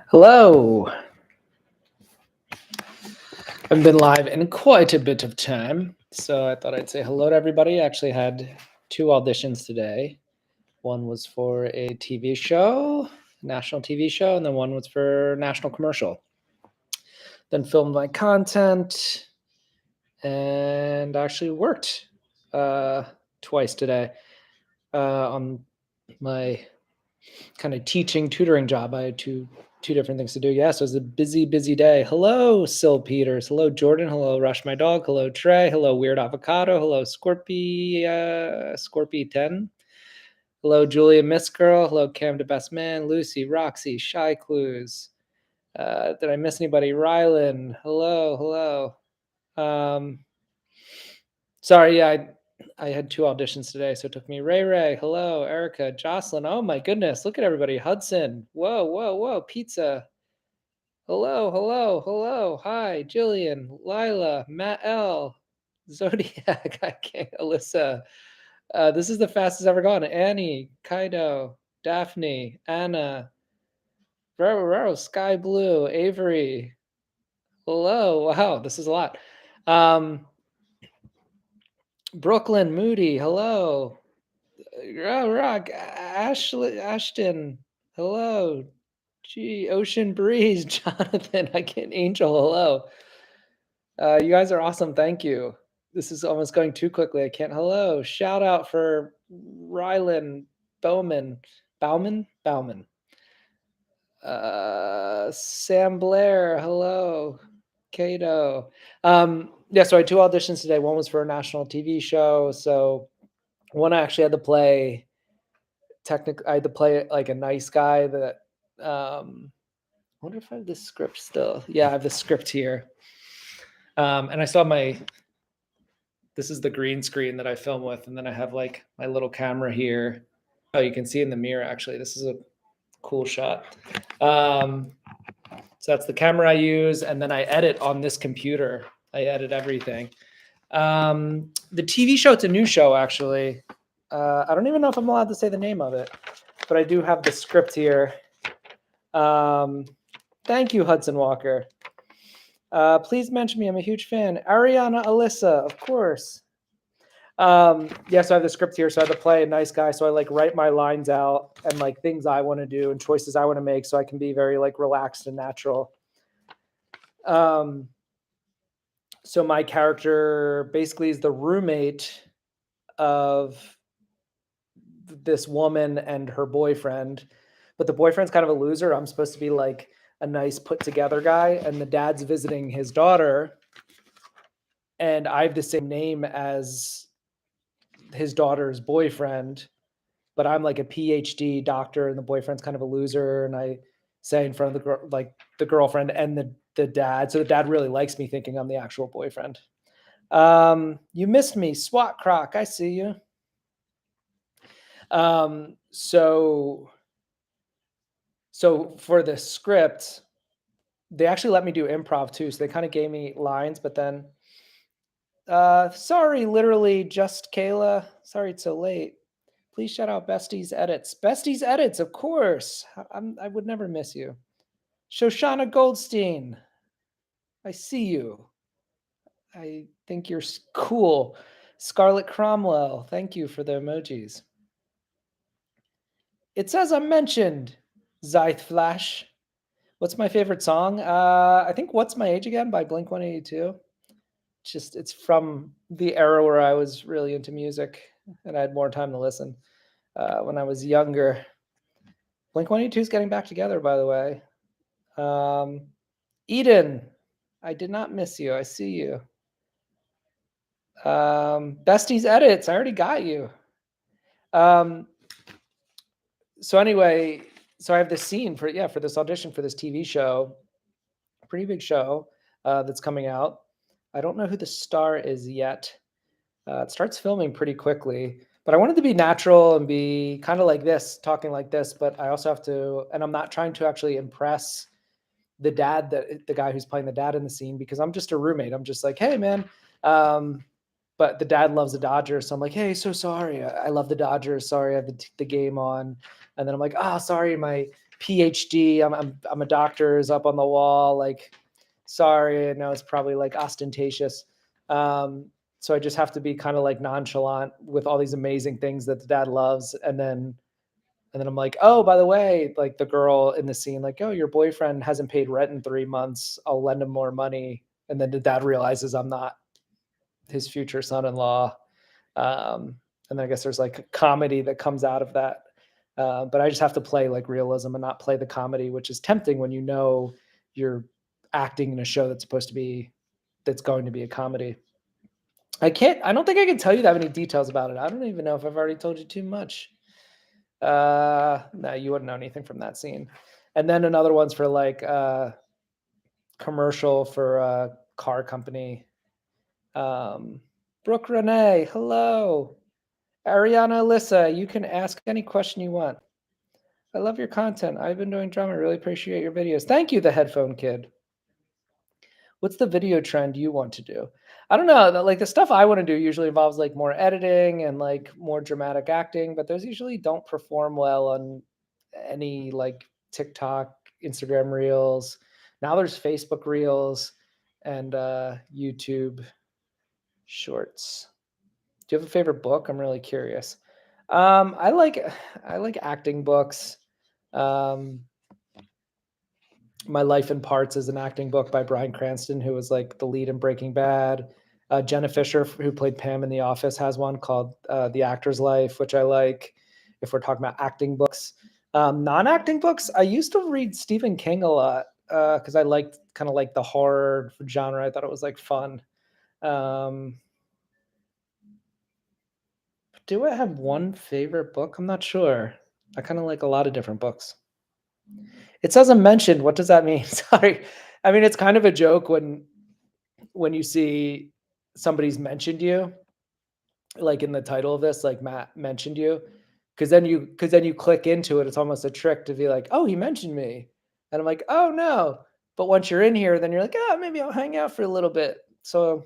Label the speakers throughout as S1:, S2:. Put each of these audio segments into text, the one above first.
S1: Hello. I've been live in quite a bit of time, so I thought I'd say hello to everybody. I actually had two auditions today. One was for a TV show, national TV show, and then one was for national commercial. Then filmed my content and actually worked twice today on my kind of teaching tutoring job. I had two different things to do. Yeah, so it was a busy day. Hello, Sil Peters. Hello, Jordan. Hello, Rush my dog. Hello, Trey. Hello, Weird Avocado. Hello, Scorpy 10. Hello, Julia Miss Girl. Hello, Cam the Best Man. Lucy, Roxy, Shy Clues. Did I miss anybody? Rylan. Hello. Sorry, yeah, I had two auditions today, so it took me. Ray, hello. Erica, Jocelyn. Oh my goodness, look at everybody. Hudson. Whoa. Pizza. Hello. Hi, Jillian, Lila, Matt L, Zodiac. I can't. Alyssa. This is the fastest ever gone. Annie, Kaido, Daphne, Anna, Raro, Sky Blue, Avery. Hello. Wow, this is a lot. Brooklyn, Moody. Hello. Rock, Ashton, hello. Gee, Ocean Breeze, Jonathan, I can't. Angel, hello. You guys are awesome. Thank you. This is almost going too quickly. I can't. Hello. Shout out for Rylan Bowman. Bauman. Sam Blair, hello. Cato. Yeah, so I had two auditions today. One was for a national TV show. So one I actually had to play I had to play like a nice guy that I wonder if I have the script still. Yeah, I have the script here. And I saw this is the green screen that I film with, and then I have like my little camera here. Oh, you can see in the mirror actually. This is a cool shot. So that's the camera I use, and then I edit on this computer. I edit everything. The TV show, it's a new show actually. I don't even know if I'm allowed to say the name of it, but I do have the script here. Thank you, Hudson Walker. Please mention me. I'm a huge fan. Ariana Alyssa, of course. Yeah, so I have the script here. So I have to play a nice guy. So I like write my lines out and like things I want to do and choices I want to make, so I can be very like relaxed and natural. So my character basically is the roommate of this woman and her boyfriend, but the boyfriend's kind of a loser. I'm supposed to be like a nice put together guy, and the dad's visiting his daughter, and I have the same name as his daughter's boyfriend, but I'm like a PhD doctor and the boyfriend's kind of a loser, and I say in front of the girlfriend and the dad. So the dad really likes me, thinking I'm the actual boyfriend. You missed me, SWAT Croc. I see you. So for the script, they actually let me do improv too. So they kind of gave me lines, but then, sorry, literally just Kayla. Sorry it's so late. Please shout out Bestie's Edits. Bestie's Edits, of course. I would never miss you. Shoshana Goldstein, I see you. I think you're cool. Scarlett Cromwell, thank you for the emojis. It says I'm mentioned. Zyth Flash. What's my favorite song? I think What's My Age Again by Blink-182. It's from the era where I was really into music and I had more time to listen. When I was younger. Blink-182 is getting back together, by the way. Eden, I did not miss you. I see you. Bestie's Edits, I already got you. So anyway, so I have this scene for this audition for this TV show, pretty big show that's coming out. I don't know who the star is yet. It starts filming pretty quickly, but I wanted to be natural and be kind of like this, talking like this, but I also have to, and I'm not trying to actually impress the dad, the guy who's playing the dad in the scene, because I'm just a roommate. I'm just like, hey man. But the dad loves the Dodgers. So I'm like, hey, so sorry. I love the Dodgers. Sorry, I have the game on. And then I'm like, sorry, my PhD. I'm a doctor is up on the wall. Like, sorry, I know it's probably like ostentatious. Um, so I just have to be kind of like nonchalant with all these amazing things that the dad loves, and then I'm like, oh, by the way, like the girl in the scene, like, oh, your boyfriend hasn't paid rent in 3 months. I'll lend him more money. And then the dad realizes I'm not his future son-in-law. Um, and then I guess there's like comedy that comes out of that. But I just have to play like realism and not play the comedy, which is tempting when you know you're acting in a show that's going to be a comedy. I don't think I can tell you that many details about it. I don't even know if I've already told you too much. No, you wouldn't know anything from that scene. And then another one's for like commercial for a car company. Um, Brooke Renee, hello. Ariana Alyssa, you can ask any question you want. I love your content. I've been doing drama. Really appreciate your videos. Thank you, the headphone kid. What's the video trend you want to do? I don't know. Like the stuff I want to do usually involves like more editing and like more dramatic acting, but those usually don't perform well on any like TikTok, Instagram reels. Now there's Facebook reels and YouTube shorts. Do you have a favorite book? I'm really curious. I like I like acting books. Um, My Life in Parts is an acting book by Bryan Cranston, who was like the lead in Breaking Bad. Jenna Fisher, who played Pam in The Office, has one called The Actor's Life, which I like. If we're talking about acting books, non-acting books, I used to read Stephen King a lot because I liked kind of like the horror genre. I thought it was like fun. Um, do I have one favorite book? I'm not sure. I kind of like a lot of different books. It says I'm mentioned. What does that mean? Sorry. I mean, it's kind of a joke when you see somebody's mentioned you, like in the title of this, like Matt mentioned you, because then you click into it. It's almost a trick to be like, oh, he mentioned me, and I'm like, oh no. But once you're in here, then you're like, oh, maybe I'll hang out for a little bit. So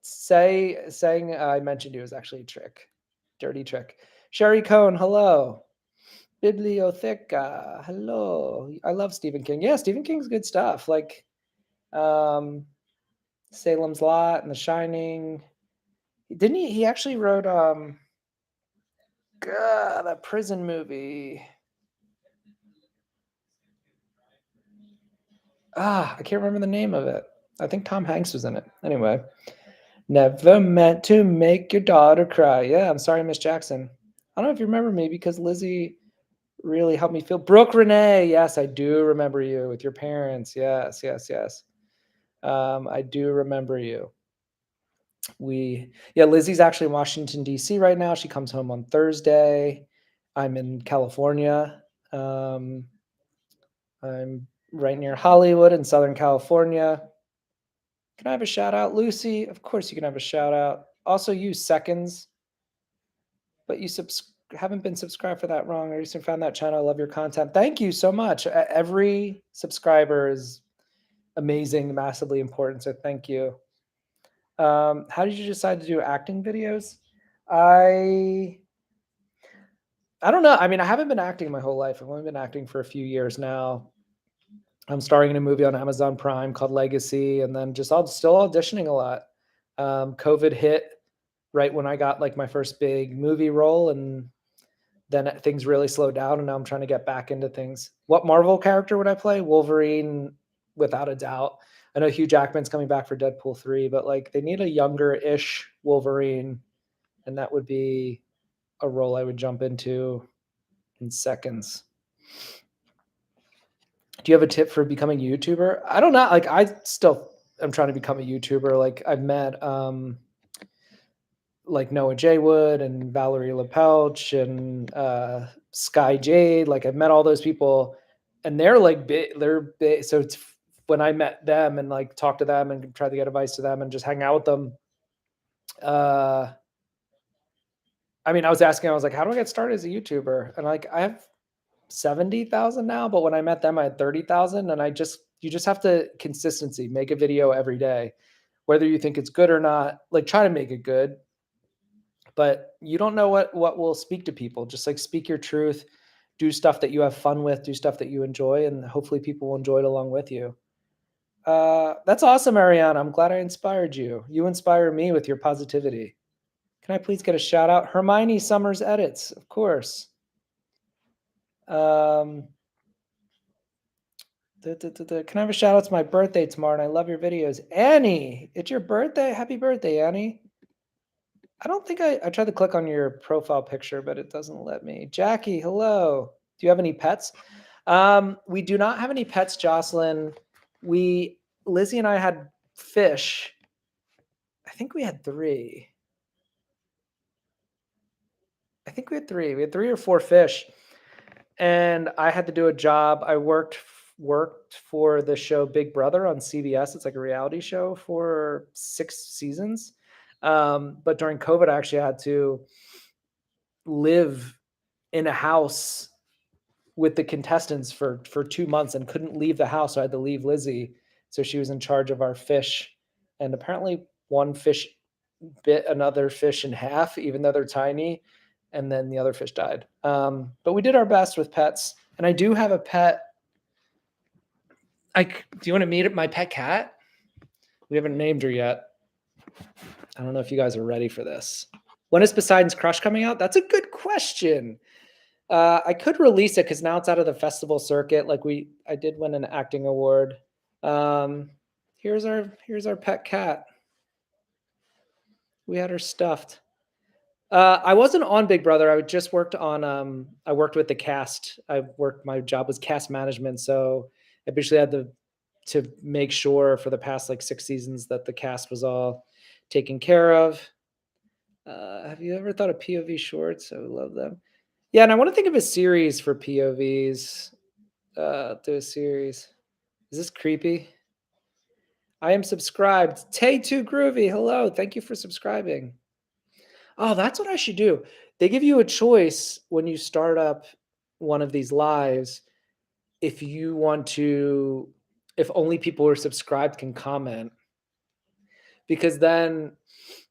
S1: saying I mentioned you is actually a trick, dirty trick. Sherry Cohn, hello. Bibliotheca, hello. I love Stephen King. Yeah, Stephen King's good stuff. Like um, Salem's Lot and The Shining. Didn't he? He actually wrote God, that prison movie. I can't remember the name of it. I think Tom Hanks was in it. Anyway, never meant to make your daughter cry. Yeah, I'm sorry, Miss Jackson. I don't know if you remember me because Lizzie really helped me feel. Brooke Renee, yes, I do remember you with your parents. Yes, yes, yes. I do remember you. Yeah, Lizzie's actually in Washington D.C. right now. She comes home on Thursday. I'm in California. Um, I'm right near Hollywood in Southern California. Can I have a shout out, Lucy? Of course, you can have a shout out. Also, use seconds, but you haven't been subscribed for that wrong. I recently found that channel. I love your content. Thank you so much. Every subscriber is amazing, massively important. So thank you. How did you decide to do acting videos? I I don't know. I mean, I haven't been acting my whole life. I've only been acting for a few years now. I'm starring in a movie on Amazon Prime called Legacy, and then just still auditioning a lot. COVID hit right when I got like my first big movie role, and then things really slowed down, and now I'm trying to get back into things. What Marvel character would I play? Wolverine, without a doubt. I know Hugh Jackman's coming back for Deadpool 3, but like they need a younger-ish Wolverine, and that would be a role I would jump into in seconds. Do you have a tip for becoming a YouTuber? I don't know. Like I still am trying to become a YouTuber. Like I've met like Noah J. Wood and Valerie LaPelch and Sky Jade. Like I've met all those people, and they're like big. They're big. So it's when I met them and like talked to them and tried to get advice to them and just hang out with them. Uh, I mean, I was asking. I was like, "How do I get started as a YouTuber?" And like, I have 70,000 now, but when I met them, I had 30,000. And you just have to consistency, make a video every day, whether you think it's good or not, like try to make it good, but you don't know what will speak to people. Just like speak your truth, do stuff that you have fun with, do stuff that you enjoy, and hopefully people will enjoy it along with you. That's awesome, Ariana. I'm glad I inspired you. You inspire me with your positivity. Can I please get a shout out? Hermione Summers edits, of course. Um, Can I have a shout out to my birthday tomorrow? And I love your videos. Annie, it's your birthday. Happy birthday, Annie. I don't think I tried to click on your profile picture, but it doesn't let me. Jackie, hello. Do you have any pets? We do not have any pets, Jocelyn. Lizzie and I had fish. I think we had three. I think we had three. We had three or four fish, and I had to do a job. I worked for the show Big Brother on CBS. It's like a reality show for 6 seasons. But during COVID, I actually had to live in a house with the contestants for 2 months and couldn't leave the house. So I had to leave Lizzie. So she was in charge of our fish. And apparently one fish bit another fish in half, even though they're tiny. And then the other fish died. But we did our best with pets. And I do have a pet. Do you want to meet my pet cat? We haven't named her yet. I don't know if you guys are ready for this. When is Poseidon's Crush coming out? That's a good question. I could release it because now it's out of the festival circuit. I did win an acting award. Here's our pet cat. We had her stuffed. I wasn't on Big Brother. I just worked on. I worked with the cast. My job was cast management, so I basically had to make sure for the past like 6 seasons that the cast was all taken care of. Have you ever thought of POV shorts? I would love them. Yeah, and I want to think of a series for POVs. Do a series. Is this creepy? I am subscribed. Tay Too Groovy. Hello. Thank you for subscribing. Oh, that's what I should do. They give you a choice when you start up one of these lives if you want to, if only people who are subscribed can comment. Because then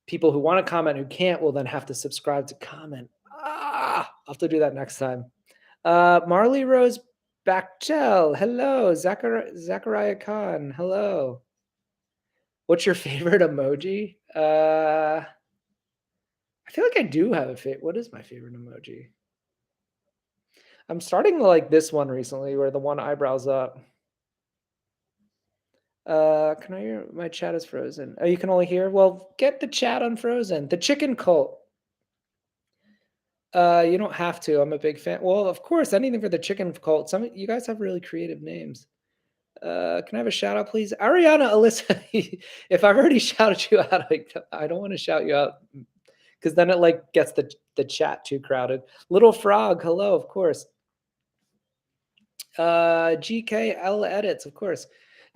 S1: people who want to comment who can't will then have to subscribe to comment. I'll have to do that next time. Marley Rose Bachtel. Hello. Zachariah Khan. Hello. What's your favorite emoji? I feel like I do have a favorite. What is my favorite emoji? I'm starting to like this one recently where the one eyebrow's up. Can I hear? My chat is frozen. Oh, you can only hear? Well, get the chat unfrozen. The chicken cult. You don't have to. I'm a big fan. Well, of course, anything for the chicken cult. Some you guys have really creative names. Can I have a shout out, please? Ariana, Alyssa, if I've already shouted you out, I don't want to shout you out because then it like gets the chat too crowded. Little Frog, hello, of course. GKL edits, of course.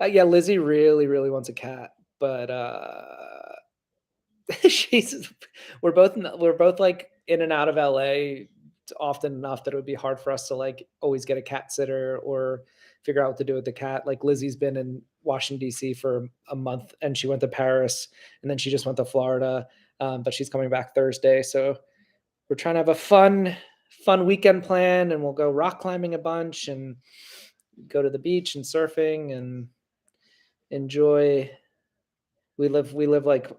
S1: Yeah, Lizzie really wants a cat, but we're both like in and out of LA often enough that it would be hard for us to like always get a cat sitter or figure out what to do with the cat. Like Lizzie's been in Washington D.C. for a month, and she went to Paris, and then she just went to Florida, but she's coming back Thursday. So we're trying to have a fun weekend plan, and we'll go rock climbing a bunch and go to the beach and surfing and enjoy. We live like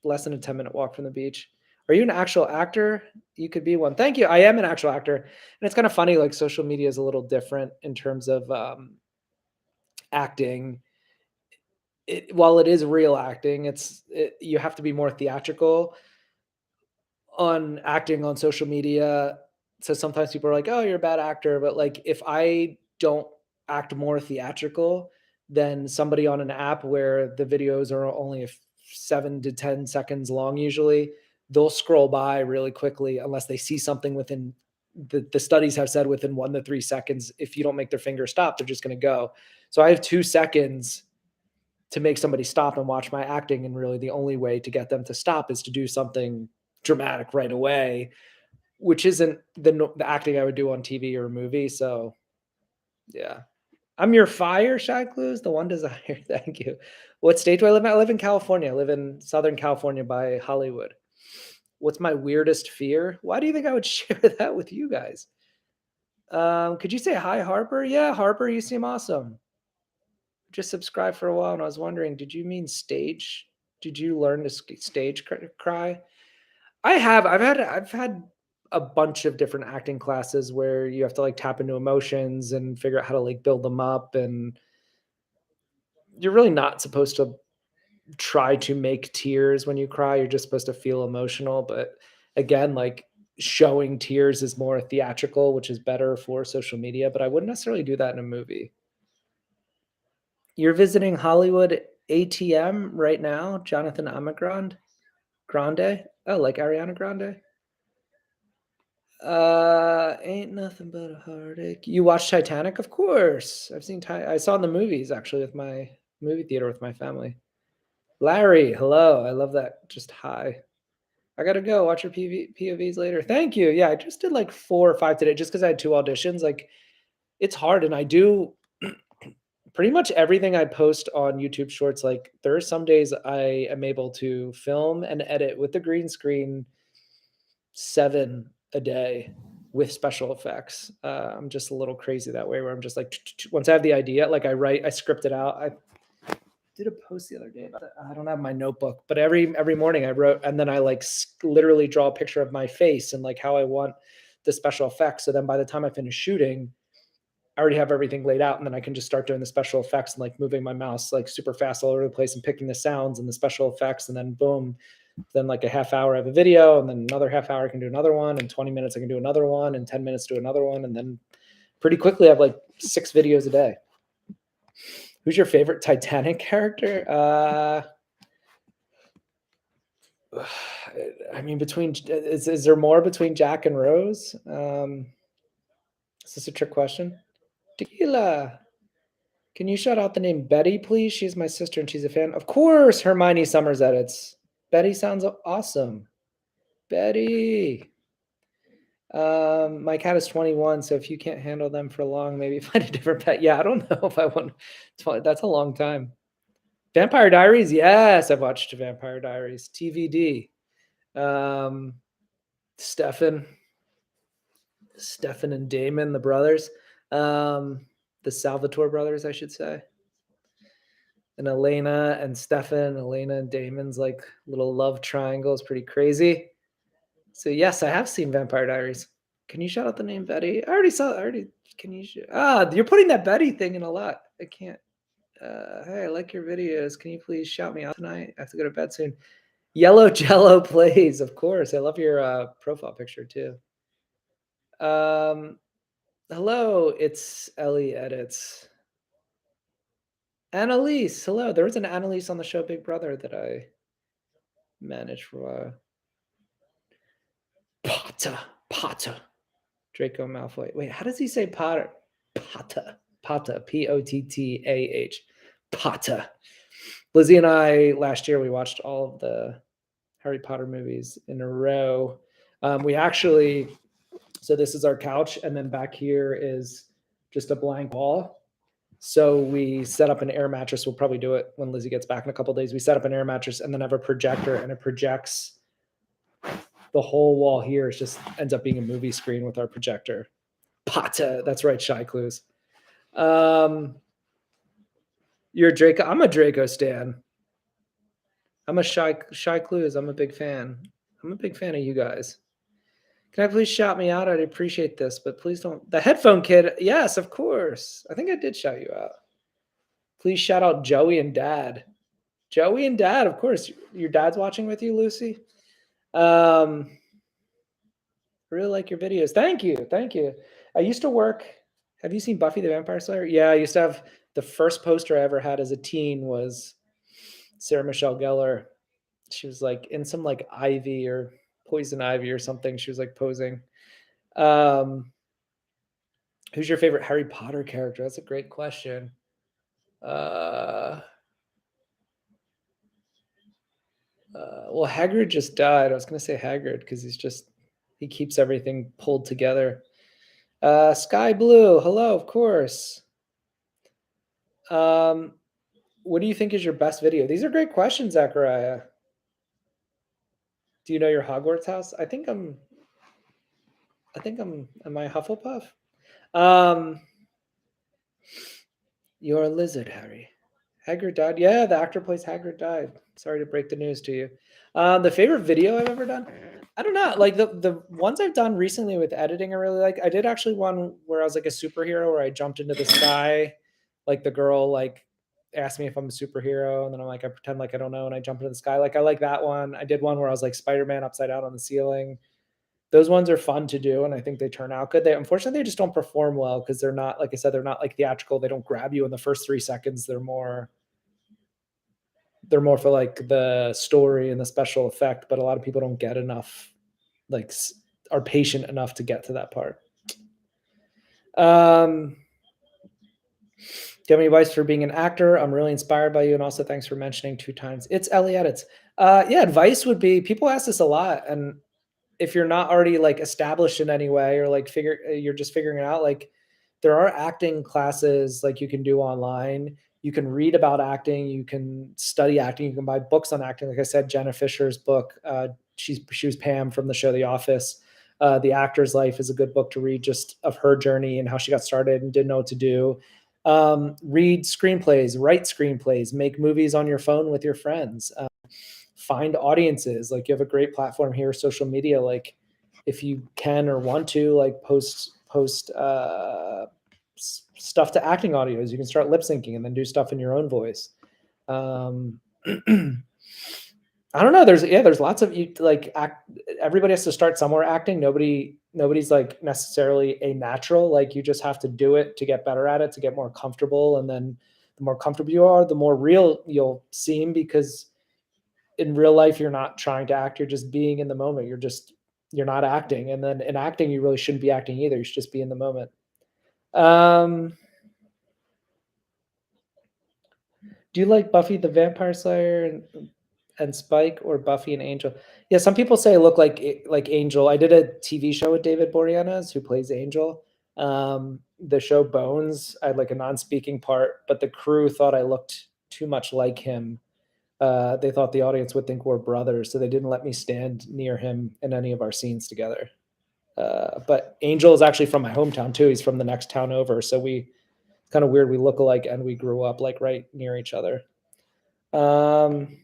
S1: less than a 10-minute walk from the beach. Are you an actual actor? You could be one. Thank you. I am an actual actor. And it's kind of funny, like social media is a little different in terms of acting. While it is real acting, you have to be more theatrical on acting on social media. So sometimes people are like, "Oh, you're a bad actor," but like if I don't act more theatrical than somebody on an app where the videos are only 7 to 10 seconds long usually, they'll scroll by really quickly unless they see something within the studies have said within 1 to 3 seconds. If you don't make their finger stop, they're just going to go. So I have 2 seconds to make somebody stop and watch my acting, and really the only way to get them to stop is to do something dramatic right away, which isn't the acting I would do on TV or a movie. So yeah, I'm your fire, Shy Clues, the one desire. Thank you. What state do I live in? I live in California. I live in Southern California by Hollywood. What's my weirdest fear? Why do you think I would share that with you guys? Could you say hi, Harper? Yeah, Harper, you seem awesome. Just subscribed for a while, and I was wondering, did you mean stage? Did you learn to stage cry? I have. I've had a bunch of different acting classes where you have to like tap into emotions and figure out how to like build them up, and you're really not supposed to try to make tears when you cry. You're just supposed to feel emotional, but again, like showing tears is more theatrical, which is better for social media, but I wouldn't necessarily do that in a movie. You're visiting Hollywood ATM right now, Jonathan Amagrand Grande? Oh, like Ariana Grande? Ain't nothing but a heartache. You watched Titanic? Of course. I saw it in the movies actually with my movie theater with my family. Larry, hello. I love that. Just hi. I gotta go watch your POVs later. Thank you. Yeah, I just did like 4 or 5 today just because I had 2 auditions. Like, it's hard, and I do pretty much everything I post on YouTube Shorts. Like, there are some days I am able to film and edit with the green screen 7 a day with special effects. I'm just a little crazy that way where I'm just like, once I have the idea, like I script it out. I did a post the other day about it. I don't have my notebook, but every morning I wrote, and then I like literally draw a picture of my face and like how I want the special effects. So then by the time I finish shooting, I already have everything laid out, and then I can just start doing the special effects and like moving my mouse like super fast all over the place and picking the sounds and the special effects, and then boom, then like a half hour I have a video, and then another half hour I can do another one, and 20 minutes I can do another one, and 10 minutes do another one, and then pretty quickly I have like 6 videos a day. Who's your favorite Titanic character? I mean, between is there more between Jack and Rose? Is this a trick question? Tequila. Can you shout out the name Betty, please? She's my sister and she's a fan. Of course, Hermione Summers edits. Betty sounds awesome. Betty. My cat is 21, so if you can't handle them for long, maybe find a different pet. Yeah, I don't know if I want. That's a long time. Vampire Diaries, yes, I've watched Vampire Diaries. TVD. Um, Stefan, Stefan and Damon, the brothers, the Salvatore brothers, I should say, and Elena and Stefan, Elena and Damon's like little love triangle is pretty crazy. So yes, I have seen Vampire Diaries. Can you shout out the name Betty? I already saw. I already. Can you? You're putting that Betty thing in a lot. I can't. Hey, I like your videos. Can you please shout me out tonight? I have to go to bed soon. Yellow Jello plays, of course. I love your profile picture too. Um, hello, it's Ellie Edits. Annalise, hello. There was an Annalise on the show Big Brother that I managed for a while. Potter, Potter. Draco Malfoy. Wait, how does he say Potter? Potter. Potter. Pottah. Potter. Lizzie and I last year we watched all of the Harry Potter movies in a row. We actually, so this is our couch, and then back here is just a blank wall. So we set up an air mattress. We'll probably do it when Lizzie gets back in a couple days. We set up an air mattress and then have a projector, and it projects the whole wall here. It just ends up being a movie screen with our projector. Pata. That's right, Shy Clues. You're a Draco. I'm a Draco stan. I'm a Shy Clues. I'm a big fan. I'm a big fan of you guys. Can I please shout me out? I'd appreciate this, but please don't. The headphone kid. Yes, of course. I think I did shout you out. Please shout out Joey and Dad. Joey and Dad, of course. Your dad's watching with you, Lucy. I really like your videos. Thank you. Thank you. I used to work. Have you seen Buffy the Vampire Slayer? Yeah, I used to have the first poster I ever had as a teen was Sarah Michelle Gellar. She was like in some like ivy or poison ivy or something. She was like posing. Um, who's your favorite Harry Potter character? That's a great question. Well, Hagrid just died. I was going to say Hagrid because he keeps everything pulled together. Sky Blue, hello, of course. What do you think is your best video? These are great questions, Zachariah. Do you know your Hogwarts house? I think I'm. Am I Hufflepuff? Um, you're a lizard, Harry. Hagrid died. Yeah, the actor plays Hagrid died. Sorry to break the news to you. The favorite video I've ever done. I don't know. Like the ones I've done recently with editing, I really like. I did actually one where I was like a superhero, where I jumped into the sky. Like the girl like asked me if I'm a superhero, and then I'm like I pretend like I don't know, and I jump into the sky. Like I like that one. I did one where I was like Spider Man upside down on the ceiling. Those ones are fun to do, and I think they turn out good. They unfortunately they just don't perform well because they're not like I said, they're not like theatrical. They don't grab you in the first 3 seconds. They're more for like the story and the special effect, but a lot of people don't get enough, like are patient enough to get to that part. Do you have any advice for being an actor? I'm really inspired by you, and also thanks for mentioning 2 times. It's Elliot. It's yeah. Advice would be people ask this a lot, and if you're not already like established in any way or like you're just figuring it out, like there are acting classes like you can do online. You can read about acting, you can study acting, you can buy books on acting. Like I said, Jenna Fisher's book, she was Pam from the show The Office. The Actor's Life is a good book to read, just of her journey and how she got started and didn't know what to do. Read screenplays, write screenplays, make movies on your phone with your friends. Find audiences. Like you have a great platform here, social media. Like if you can or want to, like post stuff to acting audios. You can start lip syncing and then do stuff in your own voice. I don't know. There's lots of like everybody has to start somewhere acting. Nobody's like necessarily a natural. Like you just have to do it to get better at it, to get more comfortable, and then the more comfortable you are, the more real you'll seem, because in real life you're not trying to act, you're just being in the moment. You're not acting, and then in acting you really shouldn't be acting either. You should just be in the moment. um do you like Buffy the Vampire Slayer and Spike, or Buffy and Angel? Yeah, some people say I look like Angel. I did a TV show with David Boreanaz, who plays Angel. The show Bones, I had like a non-speaking part, but the crew thought I looked too much like him. They thought the audience would think we're brothers, so they didn't let me stand near him in any of our scenes together. But Angel is actually from my hometown too. He's from the next town over, so it's kind of weird. We look alike, and we grew up like right near each other. Um,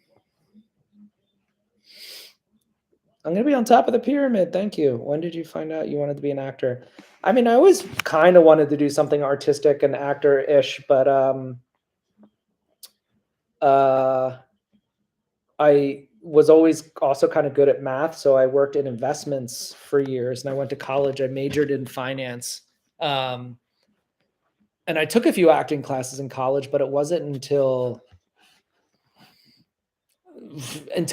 S1: I'm gonna be on top of the pyramid. Thank you. When did you find out you wanted to be an actor? I mean, I always kind of wanted to do something artistic and actor-ish, but uh, I was always also kind of good at math, so I worked in investments for years, and I went to college. I majored in finance, um, and I took a few acting classes in college, but it wasn't until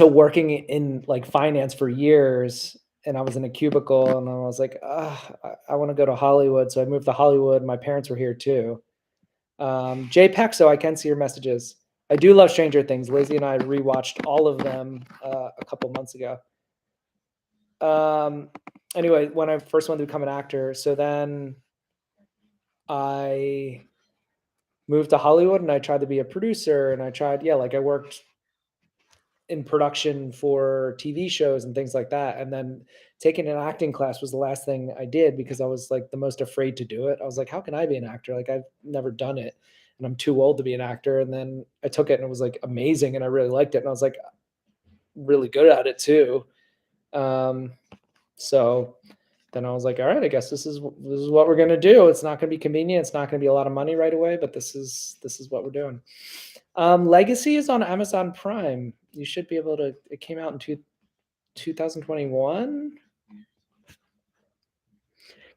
S1: working in like finance for years, and I was in a cubicle, and I was like, I want to go to Hollywood. So I moved to Hollywood. My parents were here too. Jay Pexo, I can see your messages. I do love Stranger Things. Lizzie and I rewatched all of them a couple months ago. Um, anyway, when I first wanted to become an actor, so then I moved to Hollywood and I tried to be a producer, and like I worked in production for TV shows and things like that. And then taking an acting class was the last thing I did, because I was like the most afraid to do it. I was like, how can I be an actor? Like I've never done it, and I'm too old to be an actor. And then I took it and it was like amazing, and I really liked it. And I was like really good at it too. Um, so then I was like, all right, I guess this is what we're gonna do. It's not gonna be convenient. It's not gonna be a lot of money right away, but this is what we're doing. Legacy is on Amazon Prime. You should be able to. It came out in 2021.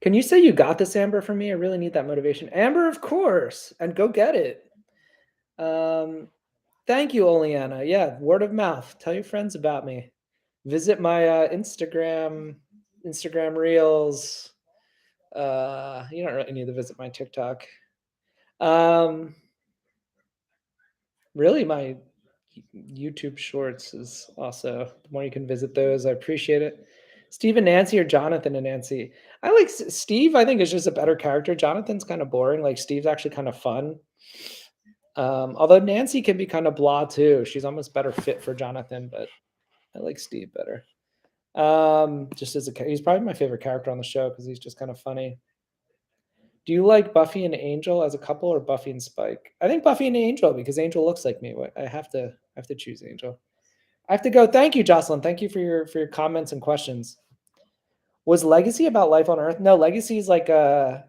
S1: Can you say you got this, Amber, from me? I really need that motivation. Amber, of course, and go get it. Um, Thank you, Oleana. Yeah, word of mouth. Tell your friends about me. Visit my Instagram Reels. You don't really need to visit my TikTok. Um, Really, my YouTube Shorts is also the more you can visit those. I appreciate it. Steve and Nancy, or Jonathan and Nancy? I like Steve. I think is just a better character. Jonathan's kind of boring. Like Steve's actually kind of fun. Although Nancy can be kind of blah too. She's almost better fit for Jonathan, but I like Steve better. Just as he's probably my favorite character on the show because he's just kind of funny. Do you like Buffy and Angel as a couple or Buffy and Spike? I think Buffy and Angel because Angel looks like me. I have to choose Angel. I have to go. Thank you, Jocelyn. Thank you for your comments and questions. Was Legacy about life on Earth? No, Legacy is like a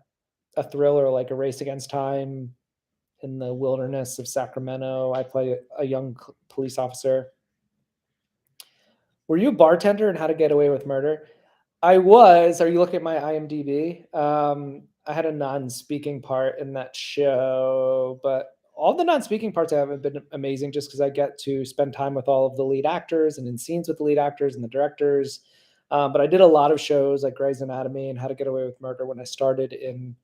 S1: thriller, like a race against time in the wilderness of Sacramento. I play a young police officer. Were you a bartender in How to Get Away with Murder? I was. Are you looking at my IMDb? I had a non-speaking part in that show, but all the non-speaking parts have been amazing just because I get to spend time with all of the lead actors and in scenes with the lead actors and the directors. But I did a lot of shows like Grey's Anatomy and How to Get Away with Murder when I started in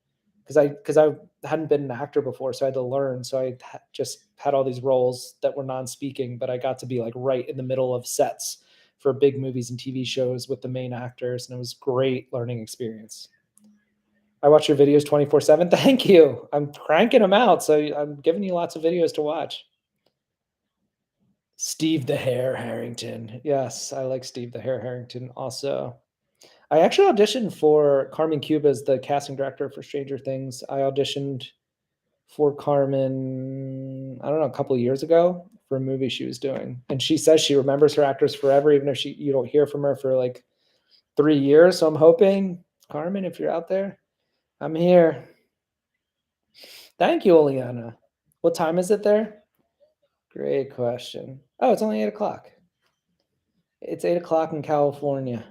S1: because I hadn't been an actor before, so I had to learn. So just had all these roles that were non-speaking, but I got to be like right in the middle of sets for big movies and TV shows with the main actors, and it was great learning experience. I watch your videos 24/7. Thank you. I'm cranking them out, so I'm giving you lots of videos to watch. Steve the Hare Harrington. Yes, I like Steve the Hare Harrington also. I actually auditioned for Carmen Cuba as the casting director for Stranger Things. I auditioned for Carmen, I don't know, a couple of years ago for a movie she was doing. And she says she remembers her actors forever, even if you don't hear from her for like 3 years. So I'm hoping, Carmen, if you're out there, I'm here. Thank you, Oleana. What time is it there? Great question. Oh, it's only 8 o'clock. It's 8 o'clock in California.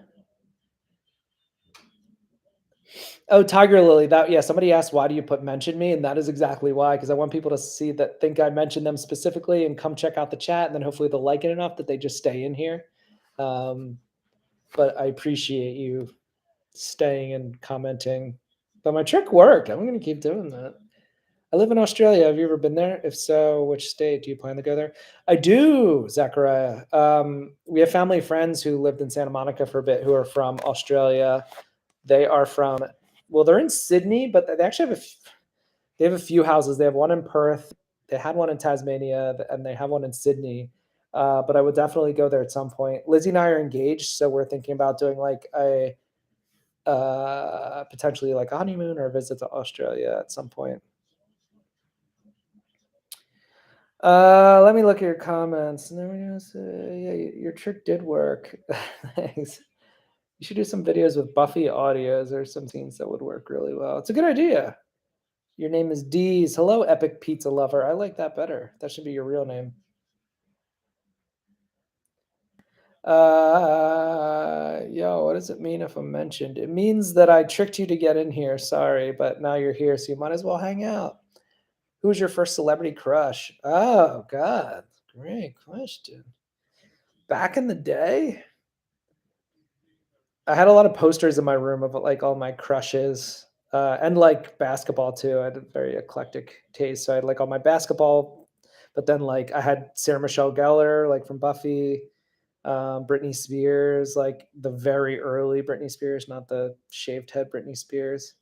S1: Oh, Tiger Lily. That yeah. Somebody asked why do you put mention me, and that is exactly why. Because I want people to see that think I mentioned them specifically and come check out the chat, and then hopefully they'll like it enough that they just stay in here. Um, but I appreciate you staying and commenting. But my trick worked. I'm going to keep doing that. I live in Australia. Have you ever been there? If so, which state do you plan to go there? I do, Zachariah. We have family friends who lived in Santa Monica for a bit who are from Australia. They are from, well, they're in Sydney, but they actually they have a few houses. They have one in Perth. They had one in Tasmania, and they have one in Sydney. But I would definitely go there at some point. Lizzie and I are engaged, so we're thinking about doing like a potentially like a honeymoon or a visit to Australia at some point. Let me look at your comments. Yeah, your trick did work. Thanks. You should do some videos with Buffy audios or some scenes that would work really well. It's a good idea. Your name is Deez. Hello, Epic Pizza Lover. I like that better. That should be your real name. Yo, what does it mean if I'm mentioned? It means that I tricked you to get in here. Sorry, but now you're here, so you might as well hang out. Who was your first celebrity crush? Oh, God. Great question. Back in the day, I had a lot of posters in my room of like all my crushes, and like basketball too. I had a very eclectic taste. So I had like all my basketball, but then like I had Sarah Michelle Gellar, like from Buffy, Britney Spears, like the very early Britney Spears, not the shaved head Britney Spears.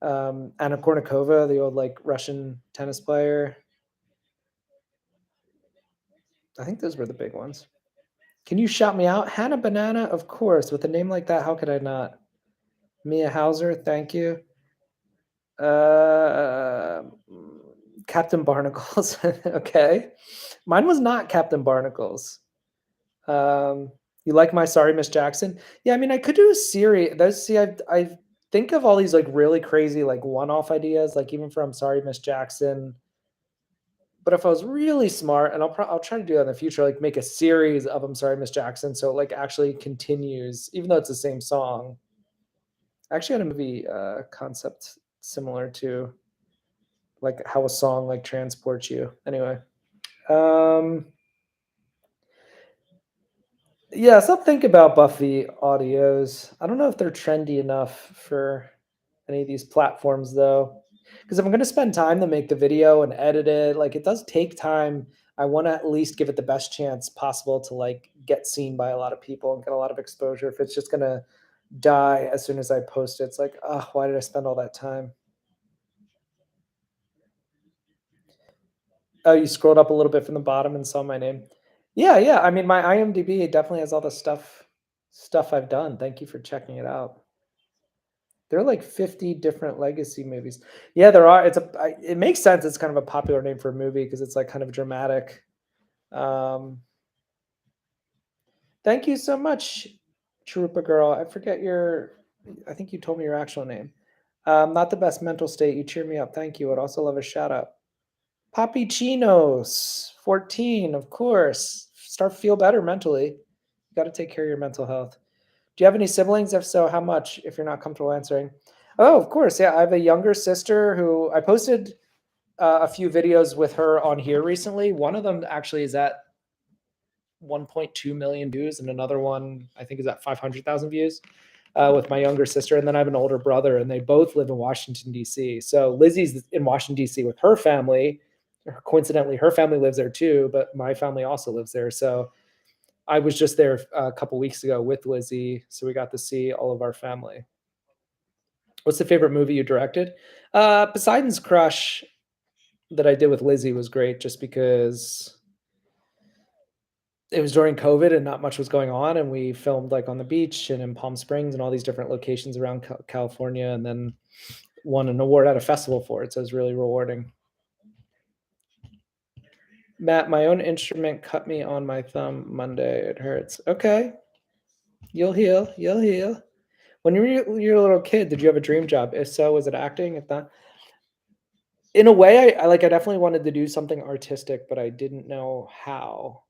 S1: Anna Kournikova, the old like Russian tennis player. I think those were the big ones. Can you shout me out? Hannah Banana, of course. With a name like that, how could I not? Mia Hauser, thank you. Uh, Captain Barnacles. Okay. Mine was not Captain Barnacles. Um, you like my Sorry Miss Jackson? Yeah, I mean, I could do a series. Those see, I think of all these like really crazy like one-off ideas, like even from Sorry Miss Jackson. But if I was really smart, and I'll try to do that in the future, like make a series of I'm Sorry Miss Jackson, so it like actually continues, even though it's the same song. I actually had a movie concept similar to like how a song like transports you. Anyway, um, yeah, so think about Buffy audios. I don't know if they're trendy enough for any of these platforms though, because if I'm going to spend time to make the video and edit it, like it does take time. I want to at least give it the best chance possible to like get seen by a lot of people and get a lot of exposure. If it's just going to die as soon as I post it, it's like, oh, why did I spend all that time? Oh, you scrolled up a little bit from the bottom and saw my name. Yeah, yeah. I mean, my IMDb definitely has all the stuff I've done. Thank you for checking it out. There are like 50 different legacy movies. Yeah, there are. It makes sense. It's kind of a popular name for a movie because it's like kind of dramatic. Um, Thank you so much, Charupa girl. I think you told me your actual name. Not the best mental state. You cheer me up. Thank you. I'd also love a shout out. Poppy Chinos, 14, of course. Start feel better mentally. You got to take care of your mental health. Do you have any siblings? If so, how much? If you're not comfortable answering. Oh, of course. Yeah, I have a younger sister who I posted a few videos with her on here recently. One of them actually is at 1.2 million views, and another one I think is at 500,000 views with my younger sister. And then I have an older brother, and they both live in Washington D.C. So Lizzie's in Washington D.C. with her family. Coincidentally, her family lives there too, but my family also lives there. So I was just there a couple weeks ago with Lizzie, so we got to see all of our family. What's the favorite movie you directed? Poseidon's Crush that I did with Lizzie was great, just because it was during COVID and not much was going on, and we filmed like on the beach and in Palm Springs and all these different locations around California, and then won an award at a festival for it. So it was really rewarding. Matt, my own instrument cut me on my thumb Monday. It hurts. Okay, you'll heal. You'll heal. When you're a little kid, did you have a dream job? If so, was it acting? If not, in a way, I definitely wanted to do something artistic, but I didn't know how.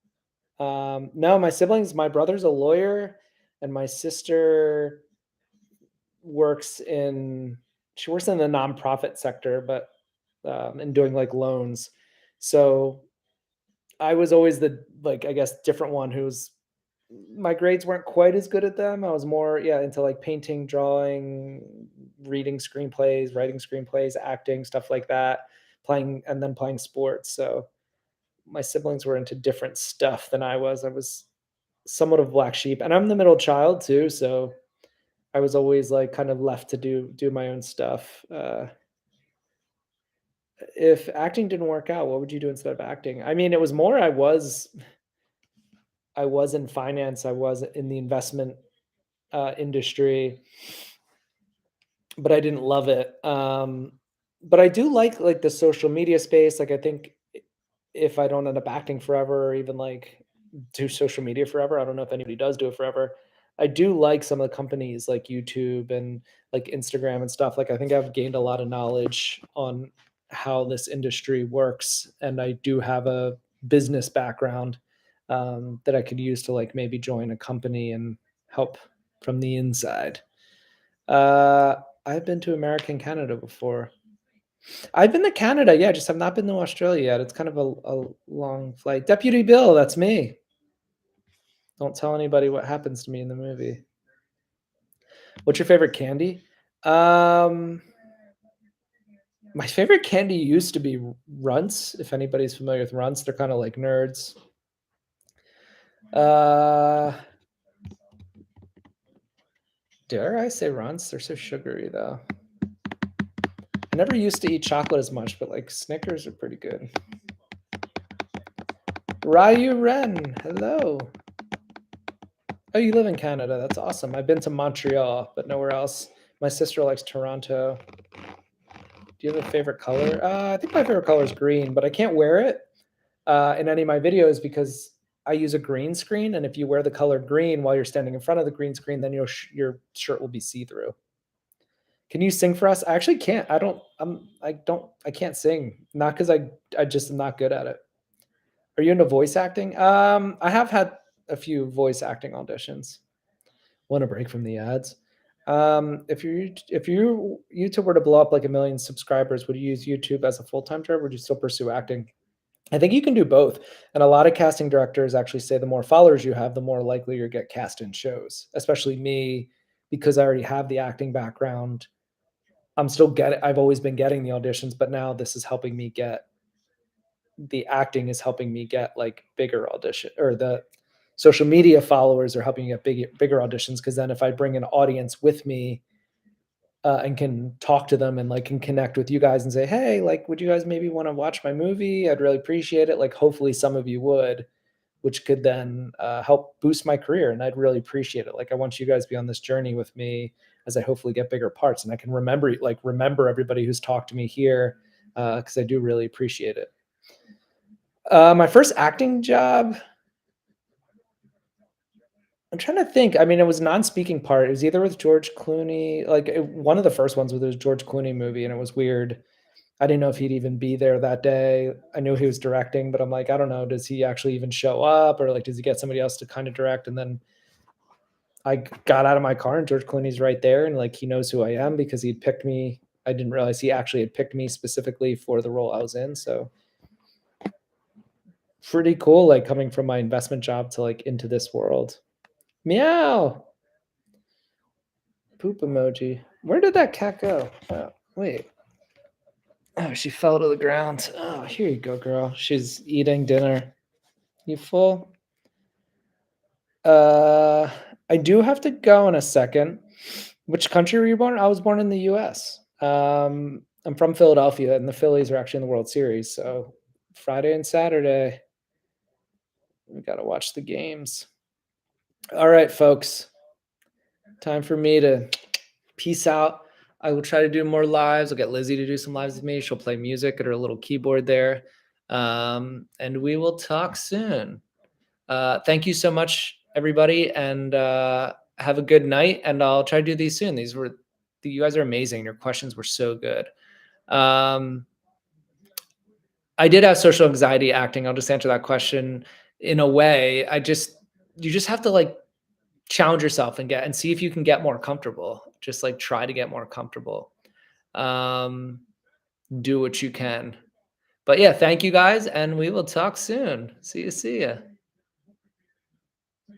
S1: No, my siblings, my brother's a lawyer, and my sister works in she works in the nonprofit sector, but and doing like loans. So I was always the like I guess different one who's my grades weren't quite as good at them. I was more into like painting, drawing, reading screenplays, writing screenplays, acting, stuff like that, playing and then playing sports. So my siblings were into different stuff than I was. I was somewhat of a black sheep, and I'm the middle child too, so I was always like kind of left to do my own stuff. If acting didn't work out, what would you do instead of acting? I mean, it was more I was in finance, I was in the investment industry, but I didn't love it. But I do like the social media space. Like I think if I don't end up acting forever or even like do social media forever, I don't know if anybody does do it forever. I do like some of the companies like YouTube and like Instagram and stuff. Like I think I've gained a lot of knowledge on how this industry works, and I do have a business background that I could use to like maybe join a company and help from the inside. Uh, I've been to America and Canada before. I've been to Canada, yeah, just have not been to Australia yet. It's kind of a long flight. Deputy Bill, that's me. Don't tell anybody what happens to me in the movie. What's your favorite candy? Um, my favorite candy used to be Runts. If anybody's familiar with Runts, they're kind of like nerds. Uh, dare I say Runts? They're so sugary though. I never used to eat chocolate as much, but like Snickers are pretty good. Ryu Ren, hello. Oh, you live in Canada. That's awesome. I've been to Montreal, but nowhere else. My sister likes Toronto. Do you have a favorite color? I think my favorite color is green, but I can't wear it in any of my videos because I use a green screen. And if you wear the color green while you're standing in front of the green screen, then your shirt will be see through. Can you sing for us? I actually can't. I can't sing. Not because I just am not good at it. Are you into voice acting? I have had a few voice acting auditions. Want a break from the ads. If your YouTube were to blow up like 1 million subscribers, would you use YouTube as a full-time job or would you still pursue acting? I think you can do both. And a lot of casting directors actually say the more followers you have, the more likely you get cast in shows, especially me, because I already have the acting background. I've always been getting the auditions, but now this is helping me get the acting is helping me get like bigger audition or the social media followers are helping me get bigger auditions because then if I bring an audience with me and can talk to them and like can connect with you guys and say, hey, like, would you guys maybe want to watch my movie? I'd really appreciate it. Like, hopefully, some of you would, which could then help boost my career, and I'd really appreciate it. Like, I want you guys to be on this journey with me as I hopefully get bigger parts and I can remember everybody who's talked to me here, because I do really appreciate it. My first acting job, I'm trying to think. I mean, it was non-speaking part. It was either with George Clooney, one of the first ones with this George Clooney movie, and it was weird. I didn't know if he'd even be there that day. I knew he was directing, but I'm like, I don't know, does he actually even show up, or like does he get somebody else to kind of direct? And then I got out of my car and George Clooney's right there, and like he knows who I am because he'd picked me. I didn't realize he actually had picked me specifically for the role I was in. So pretty cool, like coming from my investment job to like into this world. Meow. Poop emoji. Where did that cat go? Oh, wait. Oh, she fell to the ground. Oh, here you go, girl. She's eating dinner. You full? Uh, I do have to go in a second. Which country were you born? I was born in the US. I'm from Philadelphia, and the Phillies are actually in the World Series. So Friday and Saturday, we got to watch the games. All right, folks. Time for me to peace out. I will try to do more lives. I'll get Lizzie to do some lives with me. She'll play music at her little keyboard there. And we will talk soon. Thank you so much, everybody, and have a good night. And I'll try to do these soon. You guys are amazing. Your questions were so good. Um, I did have social anxiety acting. I'll just answer that question in a way. You just have to like challenge yourself and see if you can get more comfortable. Just like try to get more comfortable. Um, do what you can. But yeah, thank you guys, and we will talk soon. See ya.